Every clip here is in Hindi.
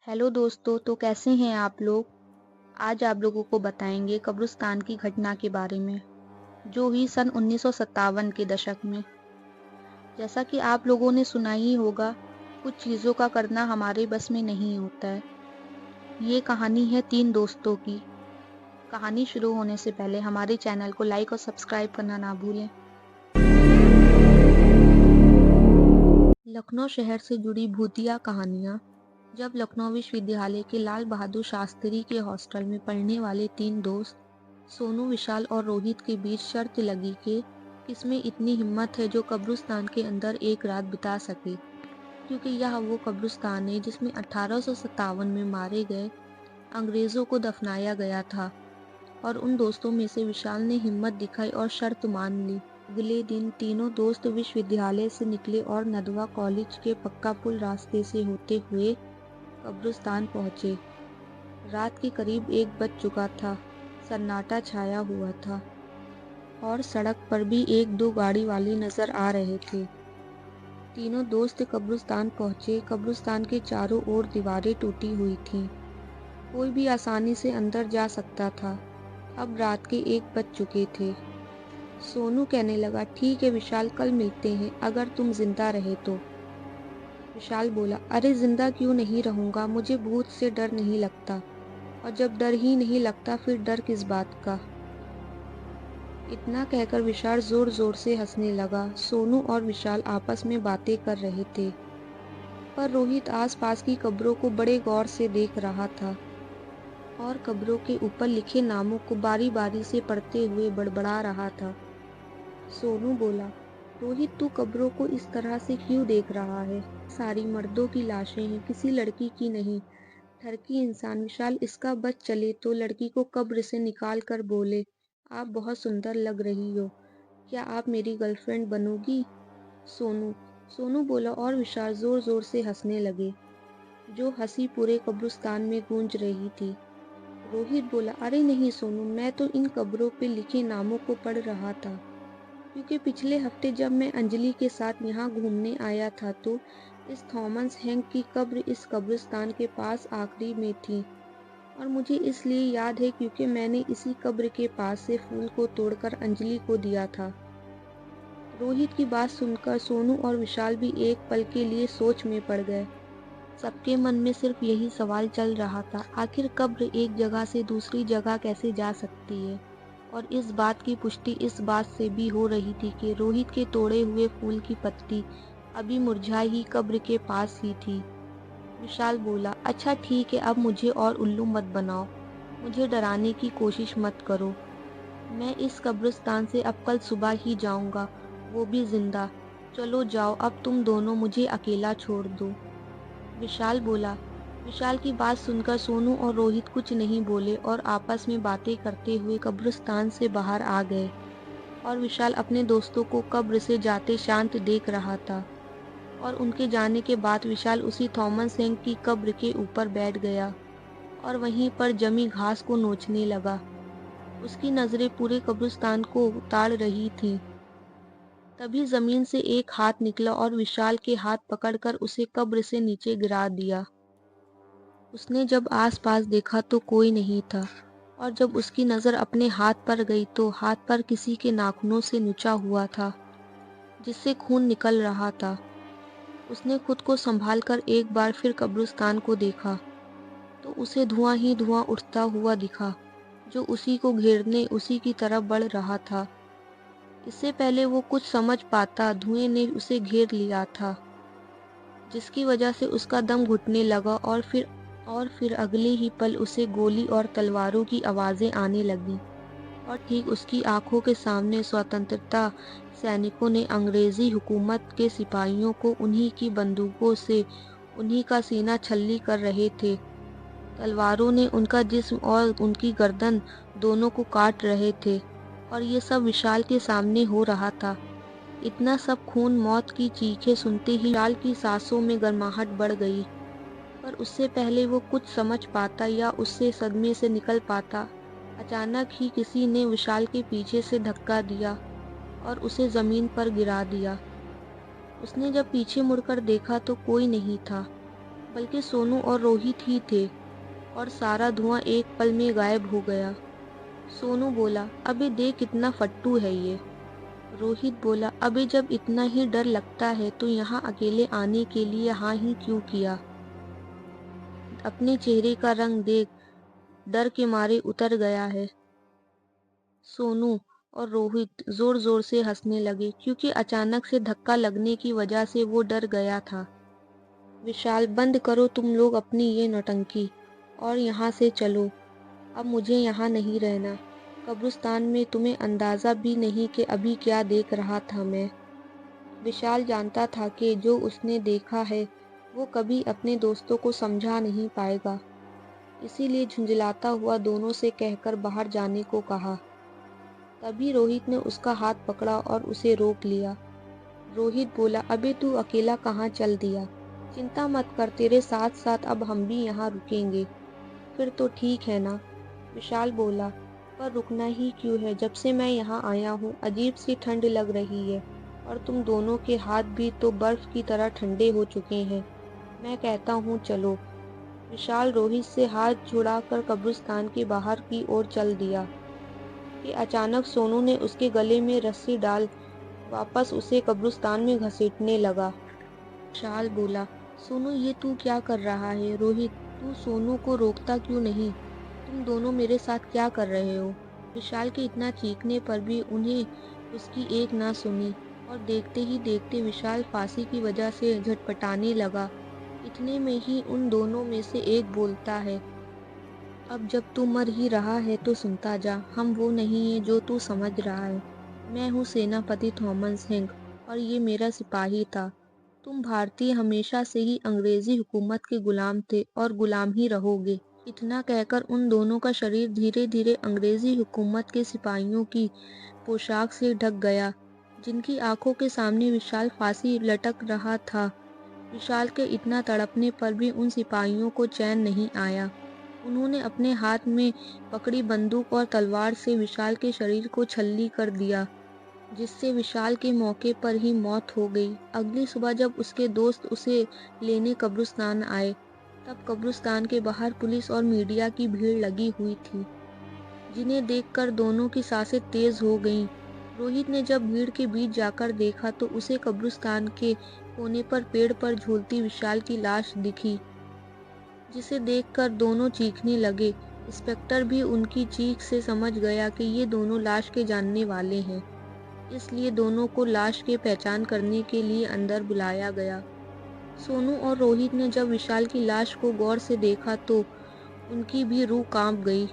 हेलो दोस्तों, तो कैसे हैं आप लोग। आज आप लोगों को बताएंगे कब्रिस्तान की घटना के बारे में जो हुई सन 1957 के दशक में। जैसा कि आप लोगों ने सुना ही होगा, कुछ चीज़ों का करना हमारे बस में नहीं होता है। ये कहानी है तीन दोस्तों की। कहानी शुरू होने से पहले हमारे चैनल को लाइक और सब्सक्राइब करना ना भूलें। लखनऊ शहर से जुड़ी भूतिया कहानियाँ। जब लखनऊ विश्वविद्यालय के लाल बहादुर शास्त्री के हॉस्टल में पढ़ने वाले तीन दोस्त सोनू, विशाल और रोहित के बीच शर्त लगी कि किसमें इतनी हिम्मत है जो कब्रिस्तान के अंदर एक रात बिता सके, क्योंकि यह वो कब्रिस्तान है जिसमें 1857 में मारे गए अंग्रेज़ों को दफनाया गया था। और उन दोस्तों में से विशाल ने हिम्मत दिखाई और शर्त मान ली। अगले दिन तीनों दोस्त विश्वविद्यालय से निकले और नदवा कॉलेज के पक्का पुल रास्ते से होते हुए कब्रिस्तान पहुंचे। रात के करीब 1 बज चुका था। सन्नाटा छाया हुआ था और सड़क पर भी 1-2 गाड़ी वाले नजर आ रहे थे। तीनों दोस्त कब्रिस्तान पहुंचे। कब्रिस्तान के चारों ओर दीवारें टूटी हुई थीं। कोई भी आसानी से अंदर जा सकता था। अब रात के 1 बज चुके थे। सोनू कहने लगा, ठीक है विशाल, कल मिलते हैं अगर तुम जिंदा रहे तो। विशाल बोला, अरे जिंदा क्यों नहीं रहूंगा, मुझे भूत से डर नहीं लगता, और जब डर ही नहीं लगता फिर डर किस बात का। इतना कहकर विशाल जोर जोर से हंसने लगा। सोनू और विशाल आपस में बातें कर रहे थे, पर रोहित आसपास की कब्रों को बड़े गौर से देख रहा था और कब्रों के ऊपर लिखे नामों को बारी बारी से पढ़ते हुए बड़बड़ा रहा था। सोनू बोला, रोहित, तू कब्रों को इस तरह से क्यों देख रहा है। सारी मर्दों की लाशें हैं, किसी लड़की की नहीं। ठरकी इंसान। विशाल, इसका बस चले तो लड़की को कब्र से निकाल कर बोले, आप बहुत सुंदर लग रही हो, क्या आप मेरी गर्लफ्रेंड बनोगी। सोनू सोनू बोला और विशाल जोर जोर से हंसने लगे, जो हंसी पूरे कब्रिस्तान में गूंज रही थी। रोहित बोला, अरे नहीं सोनू, मैं तो इन कब्रों पे लिखे नामों को पढ़ रहा था, क्योंकि पिछले हफ्ते जब मैं अंजलि के साथ यहाँ घूमने आया था तो इस थॉमस हैंक की कब्र इस कब्रिस्तान के पास आखिरी में थी, और मुझे इसलिए याद है क्योंकि मैंने इसी कब्र के पास से फूल को तोड़कर अंजलि को दिया था। रोहित की बात सुनकर सोनू और विशाल भी एक पल के लिए सोच में पड़ गए। सबके मन में सिर्फ यही सवाल चल रहा था, आखिर कब्र एक जगह से दूसरी जगह कैसे जा सकती है। और इस बात की पुष्टि इस बात से भी हो रही थी कि रोहित के तोड़े हुए फूल की पत्ती अभी मुरझाई ही कब्र के पास ही थी। विशाल बोला, अच्छा ठीक है, अब मुझे और उल्लू मत बनाओ, मुझे डराने की कोशिश मत करो। मैं इस कब्रिस्तान से अब कल सुबह ही जाऊंगा, वो भी जिंदा। चलो जाओ, अब तुम दोनों मुझे अकेला छोड़ दो। विशाल बोला। विशाल की बात सुनकर सोनू और रोहित कुछ नहीं बोले और आपस में बातें करते हुए कब्रिस्तान से बाहर आ गए। और विशाल अपने दोस्तों को कब्र से जाते शांत देख रहा था। और उनके जाने के बाद विशाल उसी थॉमस हैंक की कब्र के ऊपर बैठ गया और वहीं पर जमी घास को नोचने लगा। उसकी नजरें पूरे कब्रिस्तान को ताड़ रही थीं। तभी जमीन से एक हाथ निकला और विशाल के हाथ पकड़कर उसे कब्र से नीचे गिरा दिया। उसने जब आसपास देखा तो कोई नहीं था, और जब उसकी नज़र अपने हाथ पर गई तो हाथ पर किसी के नाखूनों से नुचा हुआ था, जिससे खून निकल रहा था। उसने खुद को संभाल कर एक बार फिर कब्रिस्तान को देखा तो उसे धुआं ही धुआं उठता हुआ दिखा, जो उसी को घेरने उसी की तरफ बढ़ रहा था। इससे पहले वो कुछ समझ पाता, धुएं ने उसे घेर लिया था, जिसकी वजह से उसका दम घुटने लगा। और फिर अगले ही पल उसे गोली और तलवारों की आवाज़ें आने लगीं, और ठीक उसकी आंखों के सामने स्वतंत्रता सैनिकों ने अंग्रेजी हुकूमत के सिपाहियों को उन्हीं की बंदूकों से उन्हीं का सीना छल्ली कर रहे थे। तलवारों ने उनका जिस्म और उनकी गर्दन दोनों को काट रहे थे, और ये सब विशाल के सामने हो रहा था। इतना सब खून, मौत की चीखें सुनते ही विशाल की सांसों में गर्माहट बढ़ गई। पर उससे पहले वो कुछ समझ पाता या उससे सदमे से निकल पाता, अचानक ही किसी ने विशाल के पीछे से धक्का दिया और उसे जमीन पर गिरा दिया। उसने जब पीछे मुड़कर देखा तो कोई नहीं था। बल्कि सोनू और रोहित ही थे, और सारा धुआं एक पल में गायब हो गया। सोनू बोला, अबे देख कितना फट्टू है ये। रोहित बोला, अबे जब इतना ही डर लगता है तो यहाँ अकेले आने के लिए हाँ ही क्यों किया? अपने चेहरे का रंग देख, डर के मारे उतर गया है। सोनू और रोहित जोर जोर से हंसने लगे, क्योंकि अचानक से धक्का लगने की वजह से वो डर गया था। विशाल, बंद करो तुम लोग अपनी ये नौटंकी और यहाँ से चलो। अब मुझे यहाँ नहीं रहना। कब्रिस्तान में तुम्हें अंदाजा भी नहीं कि अभी क्या देख रहा था मैं। विशाल जानता था कि जो उसने देखा है वो कभी अपने दोस्तों को समझा नहीं पाएगा, इसीलिए झुंझलाता हुआ दोनों से कहकर बाहर जाने को कहा। तभी रोहित ने उसका हाथ पकड़ा और उसे रोक लिया। रोहित बोला, अबे तू अकेला कहाँ चल दिया? चिंता मत कर, तेरे साथ साथ अब हम भी यहाँ रुकेंगे। फिर तो ठीक है ना? विशाल बोला, पर रुकना ही क्यों है? जब से मैं यहाँ आया हूँ अजीब सी ठंड लग रही है, और तुम दोनों के हाथ भी तो बर्फ की तरह ठंडे हो चुके हैं। मैं कहता हूँ चलो। विशाल रोहित से हाथ छुड़ाकर कब्रिस्तान के बाहर की ओर चल दिया कि अचानक सोनू ने उसके गले में रस्सी डाल वापस उसे कब्रिस्तान में घसीटने लगा। विशाल बोला, सोनू ये तू क्या कर रहा है? रोहित, तू सोनू को रोकता क्यों नहीं? तुम दोनों मेरे साथ क्या कर रहे हो? विशाल के इतना चीखने पर भी उन्हें उसकी एक ना सुनी, और देखते ही देखते विशाल फांसी की वजह से झटपटाने लगा। इतने में ही उन दोनों में से एक बोलता है, अब जब तू मर ही रहा है तो सुनता जा, हम वो नहीं है जो तू समझ रहा है। मैं हूँ सेनापति थॉमस हैंक, और ये मेरा सिपाही था। तुम भारतीय हमेशा से ही अंग्रेजी हुकूमत के गुलाम थे और गुलाम ही रहोगे। इतना कहकर उन दोनों का शरीर धीरे धीरे अंग्रेजी हुकूमत के सिपाहियों की पोशाक से ढक गया, जिनकी आंखों के सामने विशाल फांसी लटक रहा था। विशाल के इतना तड़पने पर भी उन सिपाहियों को चैन नहीं आया। उन्होंने अपने हाथ में पकड़ी बंदूक और तलवार से विशाल के शरीर को छल्ली कर दिया, जिससे विशाल के मौके पर ही मौत हो गई। अगली सुबह जब उसके दोस्त उसे लेने कब्रिस्तान आए, तब कब्रिस्तान के बाहर पुलिस और मीडिया की भीड़ लगी हुई थी, जिन्हें देखकर दोनों की सांसें तेज हो गईं। रोहित ने जब भीड़ के बीच जाकर देखा तो उसे कब्रिस्तान के कोने पर पेड़ पर झूलती विशाल की लाश दिखी, जिसे देखकर दोनों चीखने लगे। इंस्पेक्टर भी उनकी चीख से समझ गया कि ये दोनों लाश के जानने वाले हैं, इसलिए दोनों को लाश की पहचान करने के लिए अंदर बुलाया गया। सोनू और रोहित ने जब विशाल की लाश को गौर से देखा तो उनकी भी रूह कांप गई।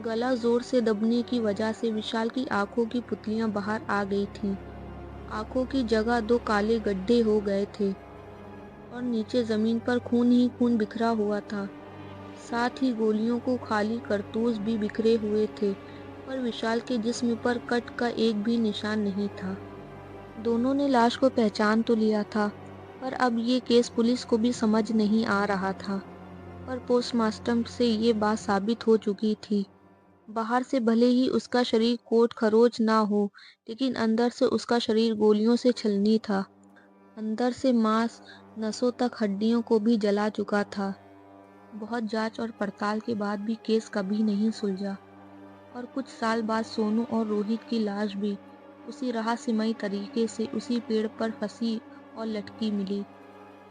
गला जोर से दबने की वजह से विशाल की आंखों की पुतलियां बाहर आ गई थीं। आंखों की जगह दो काले गड्ढे हो गए थे, और नीचे जमीन पर खून ही खून बिखरा हुआ था। साथ ही गोलियों को खाली कारतूस भी बिखरे हुए थे, पर विशाल के जिस्म पर कट का एक भी निशान नहीं था। दोनों ने लाश को पहचान तो लिया था, पर अब ये केस पुलिस को भी समझ नहीं आ रहा था। पर पोस्टमार्टम से ये बात साबित हो चुकी थी। बाहर से भले ही उसका शरीर कोट खरोच ना हो, लेकिन अंदर से उसका शरीर गोलियों से छलनी था। अंदर से मांस, नसों तक हड्डियों को भी जला चुका था। बहुत जांच और पड़ताल के बाद भी केस कभी नहीं सुलझा, और कुछ साल बाद सोनू और रोहित की लाश भी उसी रहस्यमयी तरीके से उसी पेड़ पर फंसी और लटकी मिली।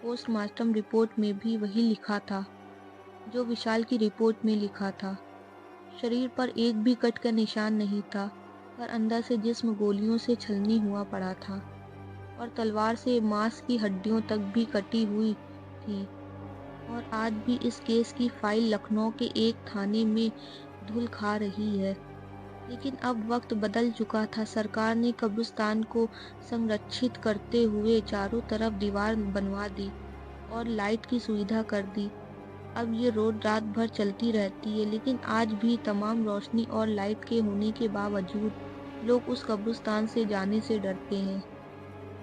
पोस्टमार्टम रिपोर्ट में भी वही लिखा था जो विशाल की रिपोर्ट में लिखा था। शरीर पर एक भी कट का निशान नहीं था, पर अंदर से जिस्म गोलियों से छलनी हुआ पड़ा था, और तलवार से मांस की हड्डियों तक भी कटी हुई थी। और आज भी इस केस की फाइल लखनऊ के एक थाने में धूल खा रही है। लेकिन अब वक्त बदल चुका था। सरकार ने कब्रिस्तान को संरक्षित करते हुए चारों तरफ दीवार बनवा दी और लाइट की सुविधा कर दी। अब ये रोड रात भर चलती रहती है, लेकिन आज भी तमाम रोशनी और लाइट के होने के बावजूद लोग उस कब्रिस्तान से जाने से डरते हैं।